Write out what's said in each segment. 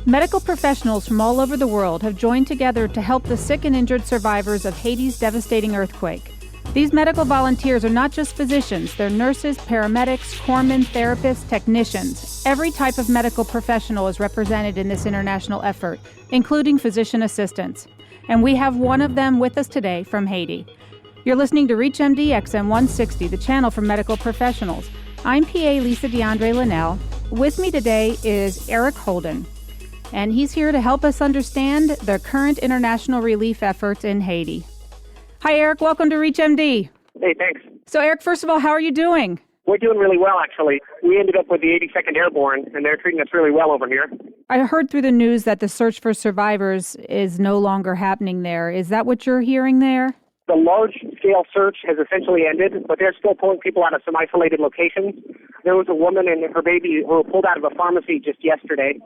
Medical professionals from all over the world have joined together to help the sick and injured survivors of Haiti's devastating earthquake. These medical volunteers are not just physicians, they're nurses, paramedics, corpsmen, therapists, technicians. Every type of medical professional is represented in this international effort, including physician assistants. And we have one of them with us today from Haiti. You're listening to ReachMD XM 160, the channel for medical professionals. I'm PA Lisa Dandrea Lenell. With me today is Eric Holden, and he's here to help us understand the current international relief efforts in Haiti. Hi, Eric. Welcome to ReachMD. Hey, thanks. So, Eric, first of all, how are you doing? We're doing really well, actually. We ended up with the 82nd Airborne, and they're treating us really well over here. I heard through the news that the search for survivors is no longer happening there. Is that what you're hearing there? The large-scale search has essentially ended, but they're still pulling people out of some isolated locations. There was a woman and her baby who were pulled out of a pharmacy just yesterday,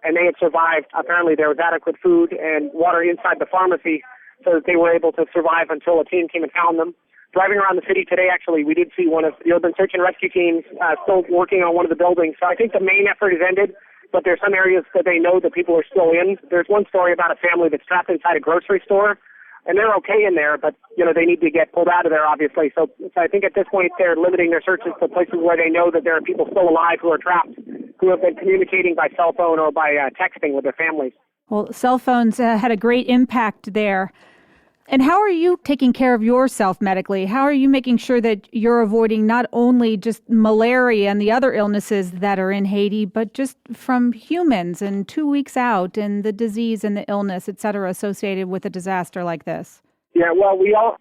and they had survived. Apparently, there was adequate food and water inside the pharmacy, so that they were able to survive until a team came and found them. Driving around the city today, actually, we did see one of the urban search and rescue teams still working on one of the buildings. So I think the main effort has ended, but there's some areas that they know that people are still in. There's one story about a family that's trapped inside a grocery store, and they're okay in there, but, they need to get pulled out of there, obviously. So I think at this point they're limiting their searches to places where they know that there are people still alive who are trapped, who have been communicating by cell phone or by texting with their families. Well, cell phones had a great impact there. And how are you taking care of yourself medically? How are you making sure that you're avoiding not only just malaria and the other illnesses that are in Haiti, but just from humans and 2 weeks out and the disease and the illness, et cetera, associated with a disaster like this? Yeah, well,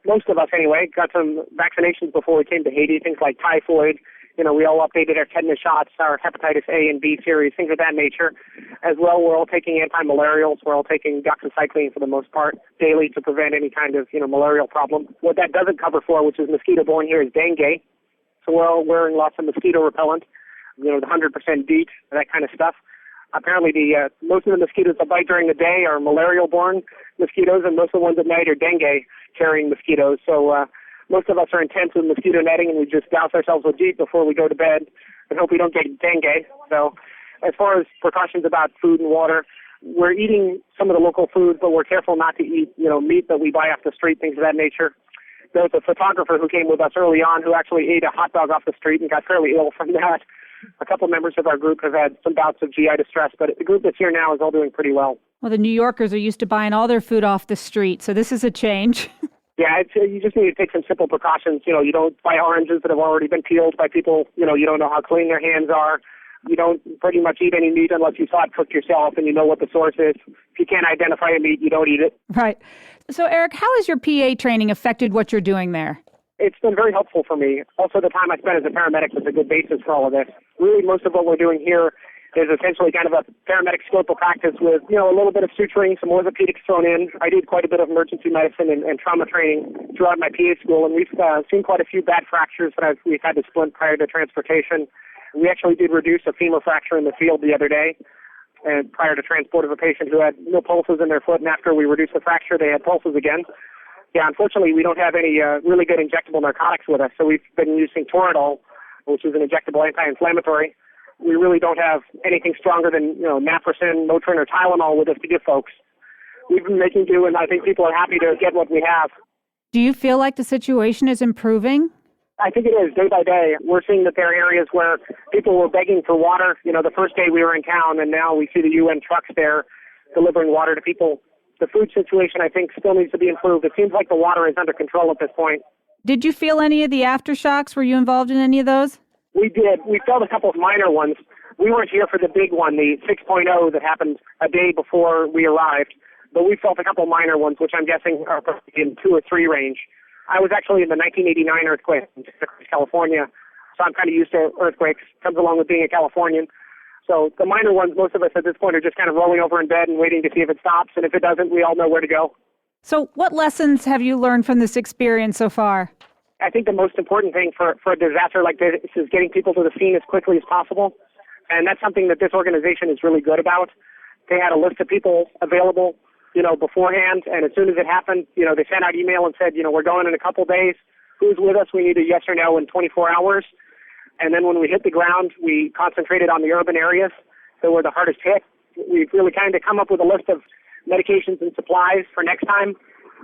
most of us anyway, got some vaccinations before we came to Haiti, things like typhoid. We all updated our tetanus shots, our hepatitis A and B series, things of that nature. As well, we're all taking anti-malarials. We're all taking doxycycline for the most part daily to prevent any kind of, malarial problem. What that doesn't cover for, which is mosquito-borne here, is dengue. So we're all wearing lots of mosquito repellent, the 100% DEET, that kind of stuff. Apparently, most of the mosquitoes that bite during the day are malarial-borne mosquitoes, and most of the ones at night are dengue-carrying mosquitoes. So most of us are intense with mosquito netting, and we just douse ourselves with DEET before we go to bed and hope we don't get dengue. So as far as precautions about food and water, we're eating some of the local food, but we're careful not to eat, meat that we buy off the street, things of that nature. There was a photographer who came with us early on who actually ate a hot dog off the street and got fairly ill from that. A couple members of our group have had some bouts of GI distress, but the group that's here now is all doing pretty well. Well, the New Yorkers are used to buying all their food off the street, so this is a change. Yeah, you just need to take some simple precautions. You don't buy oranges that have already been peeled by people. You don't know how clean their hands are. You don't pretty much eat any meat unless you saw it cooked yourself and you know what the source is. If you can't identify a meat, you don't eat it. Right. So, Eric, how has your PA training affected what you're doing there? It's been very helpful for me. Also, the time I spent as a paramedic was a good basis for all of this. Really, most of what we're doing here is essentially kind of a paramedic scope of practice with, a little bit of suturing, some orthopedics thrown in. I did quite a bit of emergency medicine and trauma training throughout my PA school, and we've seen quite a few bad fractures that we've had to splint prior to transportation. We actually did reduce a femur fracture in the field the other day, and prior to transport of a patient who had no pulses in their foot, and after we reduced the fracture, they had pulses again. Yeah, unfortunately, we don't have any really good injectable narcotics with us, so we've been using Toradol, which is an injectable anti-inflammatory. We really don't have anything stronger than, Naproxen, Motrin, or Tylenol with us to give folks. We've been making do, and I think people are happy to get what we have. Do you feel like the situation is improving? I think it is, day by day. We're seeing that there are areas where people were begging for water. The first day we were in town, and now we see the UN trucks there delivering water to people. The food situation, I think, still needs to be improved. It seems like the water is under control at this point. Did you feel any of the aftershocks? Were you involved in any of those? We did. We felt a couple of minor ones. We weren't here for the big one, the 6.0 that happened a day before we arrived, but we felt a couple of minor ones, which I'm guessing are in 2 or 3 range. I was actually in the 1989 earthquake in California, so I'm kind of used to earthquakes. Comes along with being a Californian. So the minor ones, most of us at this point are just kind of rolling over in bed and waiting to see if it stops, and if it doesn't, we all know where to go. So what lessons have you learned from this experience so far? I think the most important thing for a disaster like this is getting people to the scene as quickly as possible. And that's something that this organization is really good about. They had a list of people available, beforehand. And as soon as it happened, they sent out email and said, we're going in a couple days. Who's with us? We need a yes or no in 24 hours. And then when we hit the ground, we concentrated on the urban areas that were the hardest hit. we've really kind of come up with a list of medications and supplies for next time.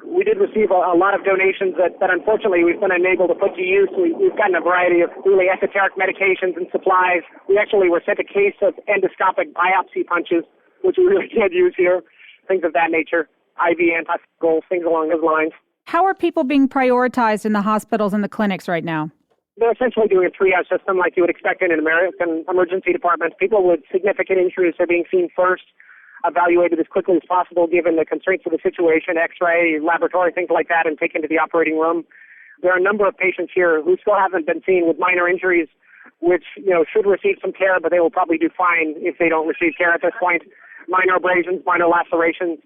We did receive a lot of donations that unfortunately we've been unable to put to use. We've gotten a variety of really esoteric medications and supplies. We actually were sent a case of endoscopic biopsy punches, which we really can't use here, things of that nature, IV antifungals, things along those lines. How are people being prioritized in the hospitals and the clinics right now? They're essentially doing a triage system like you would expect in an American emergency department. People with significant injuries are being seen first, evaluated as quickly as possible given the constraints of the situation, X-ray, laboratory, things like that, and taken to the operating room. There are a number of patients here who still haven't been seen with minor injuries, which should receive some care, but they will probably do fine if they don't receive care at this point. Minor abrasions, minor lacerations.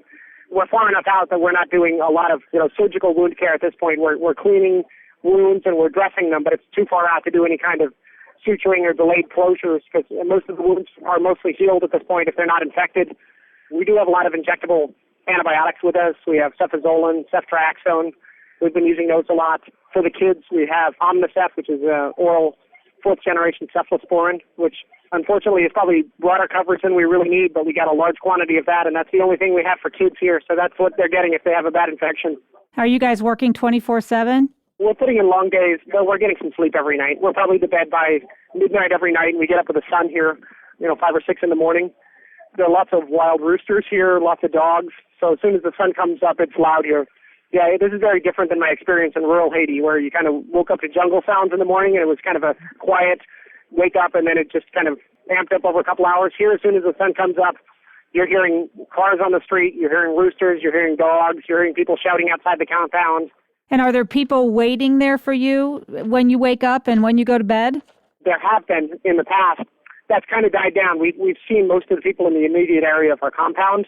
We're far enough out that we're not doing a lot of surgical wound care at this point. We're cleaning wounds and we're dressing them, but it's too far out to do any kind of suturing or delayed closures because most of the wounds are mostly healed at this point if they're not infected. We do have a lot of injectable antibiotics with us. We have cefazolin, ceftriaxone. We've been using those a lot. For the kids, we have Omnicef, which is oral fourth-generation cephalosporin, which unfortunately is probably broader coverage than we really need, but we got a large quantity of that, and that's the only thing we have for kids here, so that's what they're getting if they have a bad infection. Are you guys working 24/7? We're putting in long days, but we're getting some sleep every night. We're probably to bed by midnight every night, and we get up with the sun here, 5 or 6 in the morning. There are lots of wild roosters here, lots of dogs, so as soon as the sun comes up, it's loud here. Yeah, this is very different than my experience in rural Haiti, where you kind of woke up to jungle sounds in the morning, and it was kind of a quiet wake up, and then it just kind of amped up over a couple hours. Here, as soon as the sun comes up, you're hearing cars on the street, you're hearing roosters, you're hearing dogs, you're hearing people shouting outside the compound. And are there people waiting there for you when you wake up and when you go to bed? There have been in the past. That's kind of died down. We've seen most of the people in the immediate area of our compound.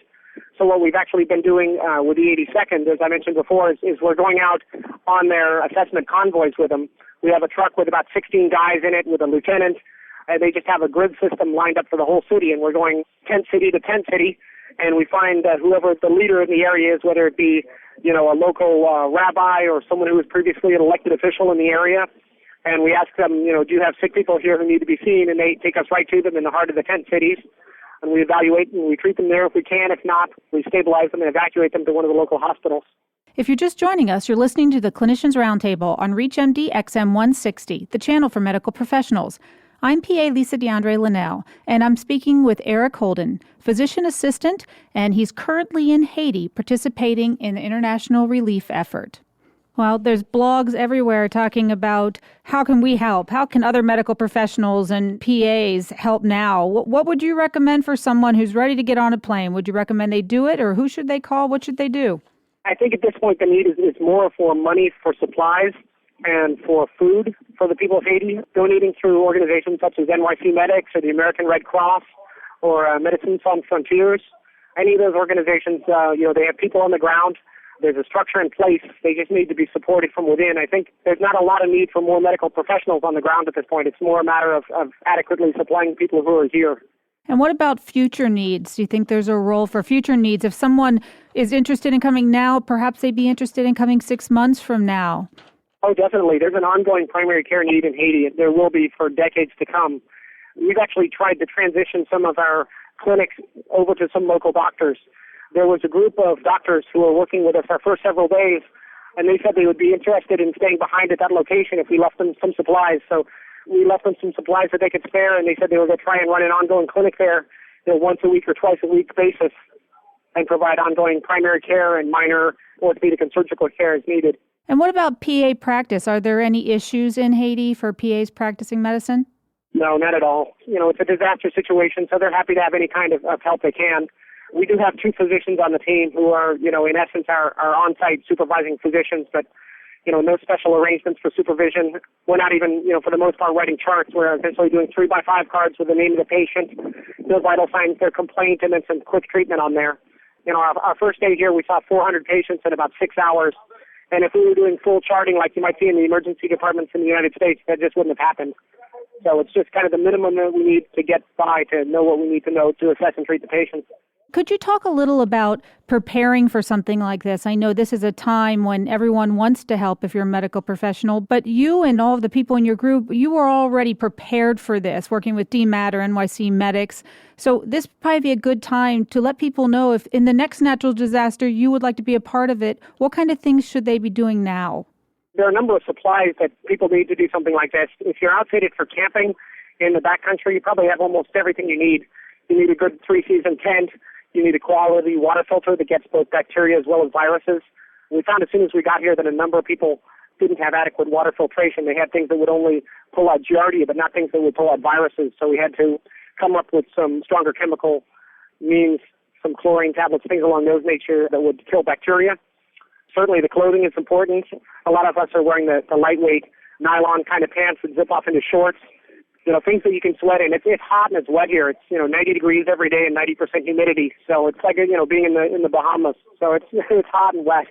So what we've actually been doing with the 82nd, as I mentioned before, is we're going out on their assessment convoys with them. We have a truck with about 16 guys in it with a lieutenant. They just have a grid system lined up for the whole city, and we're going tent city to tent city, and we find whoever the leader in the area is, whether it be a local rabbi or someone who was previously an elected official in the area, and we ask them, do you have sick people here who need to be seen, and they take us right to them in the heart of the tent cities, and we evaluate and we treat them there if we can. If not, we stabilize them and evacuate them to one of the local hospitals. If you're just joining us, you're listening to the Clinicians Roundtable on ReachMD XM 160, the channel for medical professionals. I'm PA Lisa Dandrea Lenell, and I'm speaking with Eric Holden, physician assistant, and he's currently in Haiti participating in the international relief effort. Well, there's blogs everywhere talking about how can we help? How can other medical professionals and PAs help now? What would you recommend for someone who's ready to get on a plane? Would you recommend they do it, or who should they call? What should they do? I think at this point the need is more for money for supplies and for food for the people of Haiti, donating through organizations such as NYC Medics or the American Red Cross or Médecins Sans Frontières. Any of those organizations, they have people on the ground. There's a structure in place. They just need to be supported from within. I think there's not a lot of need for more medical professionals on the ground at this point. It's more a matter of adequately supplying people who are here. And what about future needs? Do you think there's a role for future needs? If someone is interested in coming now, perhaps they'd be interested in coming 6 months from now. Oh, definitely. There's an ongoing primary care need in Haiti. There will be for decades to come. We've actually tried to transition some of our clinics over to some local doctors. There was a group of doctors who were working with us our first several days, and they said they would be interested in staying behind at that location if we left them some supplies. So we left them some supplies that they could spare, and they said they were going to try and run an ongoing clinic there, once a week or twice a week basis, and provide ongoing primary care and minor orthopedic and surgical care as needed. And what about PA practice? Are there any issues in Haiti for PAs practicing medicine? No, not at all. It's a disaster situation, so they're happy to have any kind of help they can. We do have 2 physicians on the team who are, in essence, our on-site supervising physicians, but, no special arrangements for supervision. We're not even, for the most part, writing charts. We're essentially doing 3x5 cards with the name of the patient, their vital signs, their complaint, and then some quick treatment on there. Our first day here, we saw 400 patients in about 6 hours. And if we were doing full charting like you might see in the emergency departments in the United States, that just wouldn't have happened. So it's just kind of the minimum that we need to get by to know what we need to know to assess and treat the patients. Could you talk a little about preparing for something like this? I know this is a time when everyone wants to help if you're a medical professional, but you and all of the people in your group, you were already prepared for this, working with DMAT or NYC Medics. So this would probably be a good time to let people know if in the next natural disaster you would like to be a part of it, what kind of things should they be doing now? There are a number of supplies that people need to do something like this. If you're outfitted for camping in the backcountry, you probably have almost everything you need. You need a good 3-season tent. You need a quality water filter that gets both bacteria as well as viruses. We found as soon as we got here that a number of people didn't have adequate water filtration. They had things that would only pull out Giardia, but not things that would pull out viruses. So we had to come up with some stronger chemical means, some chlorine tablets, things along those nature that would kill bacteria. Certainly the clothing is important. A lot of us are wearing the lightweight nylon kind of pants that zip off into shorts. Things that you can sweat in. It's hot and it's wet here. It's 90 degrees every day and 90% humidity. So it's like being in the Bahamas. So it's hot and wet.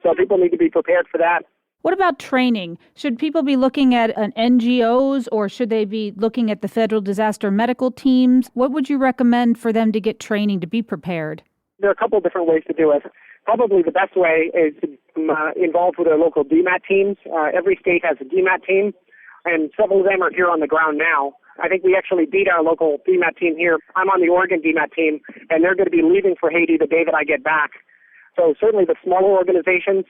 So people need to be prepared for that. What about training? Should people be looking at an NGOs or should they be looking at the federal disaster medical teams? What would you recommend for them to get training to be prepared? There are a couple of different ways to do it. Probably the best way is to become involved with their local DMAT teams. Every state has a DMAT team, and several of them are here on the ground now. I think we actually beat our local DMAT team here. I'm on the Oregon DMAT team, and they're going to be leaving for Haiti the day that I get back. So certainly the smaller organizations,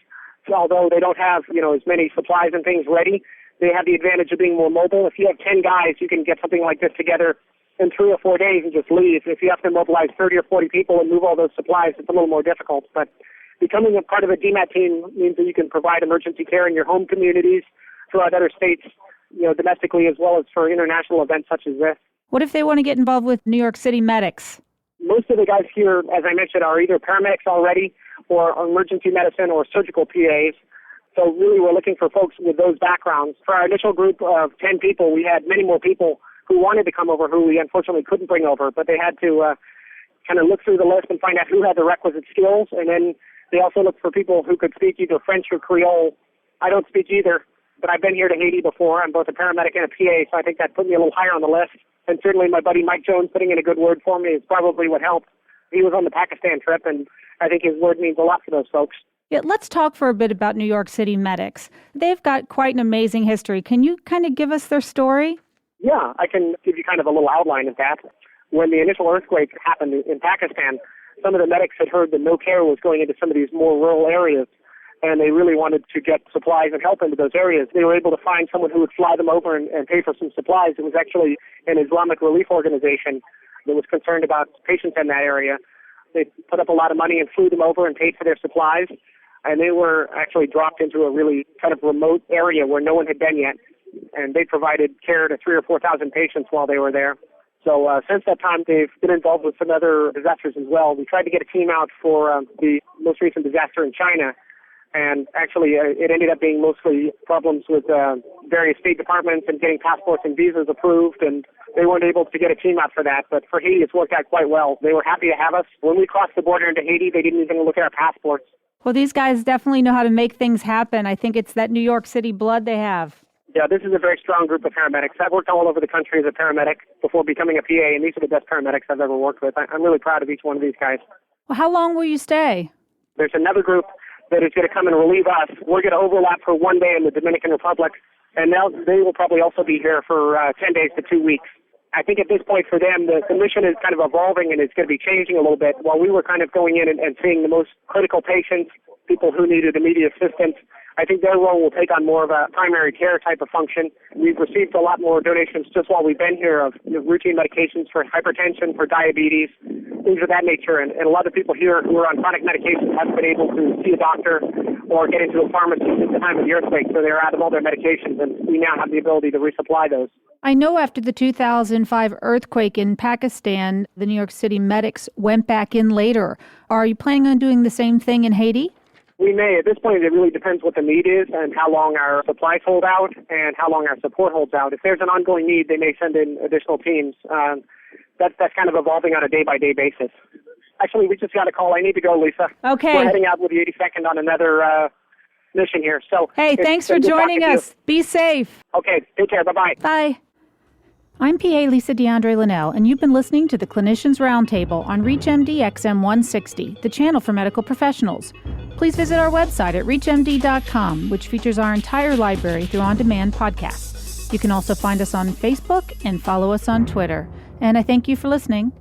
although they don't have, as many supplies and things ready, they have the advantage of being more mobile. If you have 10 guys, you can get something like this together in 3 or 4 days and just leave. If you have to mobilize 30 or 40 people and move all those supplies, it's a little more difficult. But becoming a part of a DMAT team means that you can provide emergency care in your home communities throughout other states, domestically as well as for international events such as this. What if they want to get involved with New York City Medics? Most of the guys here, as I mentioned, are either paramedics already or emergency medicine or surgical PAs. So really we're looking for folks with those backgrounds. For our initial group of 10 people, we had many more people who wanted to come over who we unfortunately couldn't bring over, but they had to kind of look through the list and find out who had the requisite skills. And then they also looked for people who could speak either French or Creole. I don't speak either, but I've been here to Haiti before. I'm both a paramedic and a PA, so I think that put me a little higher on the list. And certainly my buddy Mike Jones putting in a good word for me is probably what helped. He was on the Pakistan trip, and I think his word means a lot for those folks. Yeah, let's talk for a bit about New York City Medics. They've got quite an amazing history. Can you kind of give us their story? Yeah, I can give you kind of a little outline of that. When the initial earthquake happened in Pakistan, some of the medics had heard that no care was going into some of these more rural areas, and they really wanted to get supplies and help into those areas. They were able to find someone who would fly them over and pay for some supplies. It was actually an Islamic relief organization that was concerned about patients in that area. They put up a lot of money and flew them over and paid for their supplies, and they were actually dropped into a really kind of remote area where no one had been yet, and they provided care to 3,000 or 4,000 patients while they were there. So since that time, they've been involved with some other disasters as well. We tried to get a team out for the most recent disaster in China, and actually it ended up being mostly problems with various state departments and getting passports and visas approved, and they weren't able to get a team out for that. But for Haiti, it's worked out quite well. They were happy to have us. When we crossed the border into Haiti, they didn't even look at our passports. Well, these guys definitely know how to make things happen. I think it's that New York City blood they have. Yeah, this is a very strong group of paramedics. I've worked all over the country as a paramedic before becoming a PA, and these are the best paramedics I've ever worked with. I'm really proud of each one of these guys. Well, how long will you stay? There's another group that is going to come and relieve us. We're going to overlap for 1 day in the Dominican Republic, and they will probably also be here for 10 days to 2 weeks. I think at this point for them, the mission is kind of evolving and it's going to be changing a little bit. While we were kind of going in and seeing the most critical patients, people who needed immediate assistance, I think their role will take on more of a primary care type of function. We've received a lot more donations just while we've been here of routine medications for hypertension, for diabetes, things of that nature. And a lot of people here who are on chronic medications haven't been able to see a doctor or get into a pharmacy at the time of the earthquake, so they're out of all their medications, and we now have the ability to resupply those. I know after the 2005 earthquake in Pakistan, the New York City Medics went back in later. Are you planning on doing the same thing in Haiti? We may. At this point, it really depends what the need is and how long our supplies hold out and how long our support holds out. If there's an ongoing need, they may send in additional teams. That's kind of evolving on a day-by-day basis. Actually, we just got a call. I need to go, Lisa. Okay. We're heading out with the 82nd on another mission here. So, hey, thanks for joining us. Be safe. Okay, take care. Bye-bye. Bye. I'm PA Lisa Dandrea Lenell, and you've been listening to the Clinicians Roundtable on ReachMD XM 160, the channel for medical professionals. Please visit our website at reachmd.com, which features our entire library through on-demand podcasts. You can also find us on Facebook and follow us on Twitter. And I thank you for listening.